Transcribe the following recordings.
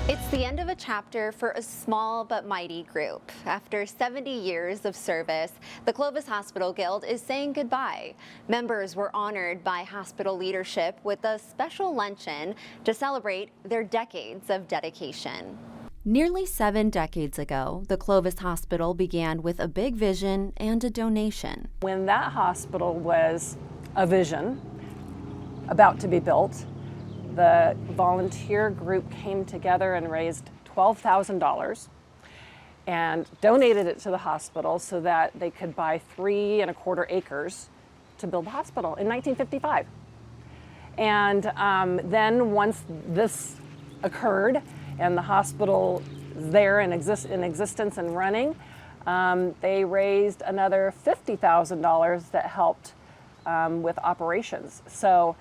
It's the end of a chapter for a small but mighty group. After 70 years of service, the Clovis Hospital Guild is saying goodbye. Members were honored by hospital leadership with a special luncheon to celebrate their decades of dedication. Nearly 7 decades ago, the Clovis Hospital began with a big vision and a donation. When that hospital was a vision about to be built, the volunteer group came together and raised $12,000 and donated it to the hospital so that they could buy 3¼ acres to build the hospital in 1955. And then once this occurred and the hospital is there in existence and running, they raised another $50,000 that helped with operations. So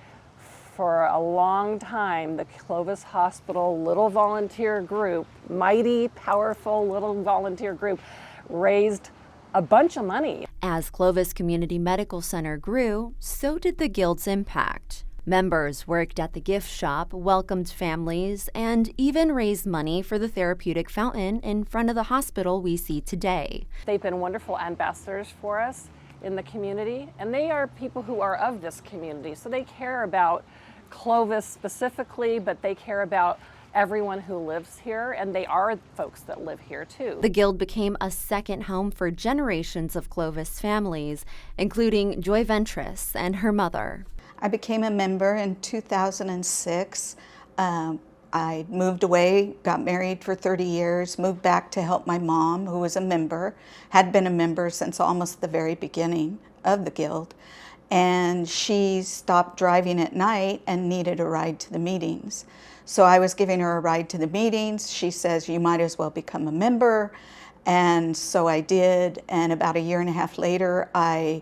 for a long time, the Clovis Hospital little volunteer group, mighty, powerful little volunteer group, raised a bunch of money. As Clovis Community Medical Center grew, so did the Guild's impact. Members worked at the gift shop, welcomed families, and even raised money for the therapeutic fountain in front of the hospital we see today. They've been wonderful ambassadors for us in the community, and they are people who are of this community, so they care about Clovis specifically, but they care about everyone who lives here, and they are folks that live here too. The Guild became a second home for generations of Clovis families, including Joy Ventress and her mother. I became a member in 2006. I moved away, got married for 30 years, moved back to help my mom, who was a member, had been a member since almost the very beginning of the Guild. And she stopped driving at night and needed a ride to the meetings. So I was giving her a ride to the meetings. She says, you might as well become a member. And so I did. And about 1.5 years later, I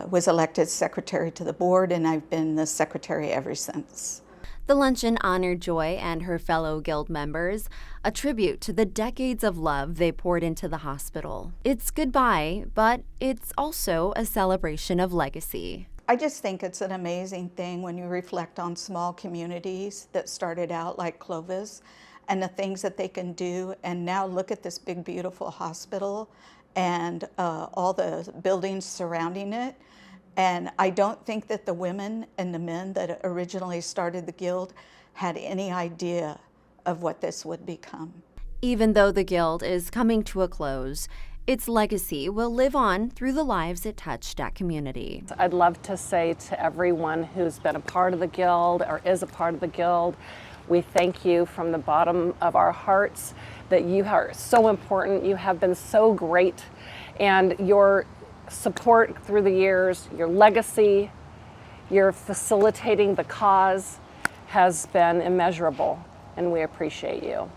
was elected secretary to the board, and I've been the secretary ever since. The luncheon honored Joy and her fellow Guild members, a tribute to the decades of love they poured into the hospital. It's goodbye, but it's also a celebration of legacy. I just think it's an amazing thing when you reflect on small communities that started out like Clovis and the things that they can do, and now look at this big, beautiful hospital and all the buildings surrounding it. And I don't think that the women and the men that originally started the Guild had any idea of what this would become. Even though the Guild is coming to a close, its legacy will live on through the lives it touched at community. I'd love to say to everyone who's been a part of the Guild or is a part of the Guild, we thank you from the bottom of our hearts that you are so important. You have been so great, and your support through the years, your legacy, your facilitating the cause has been immeasurable, and we appreciate you.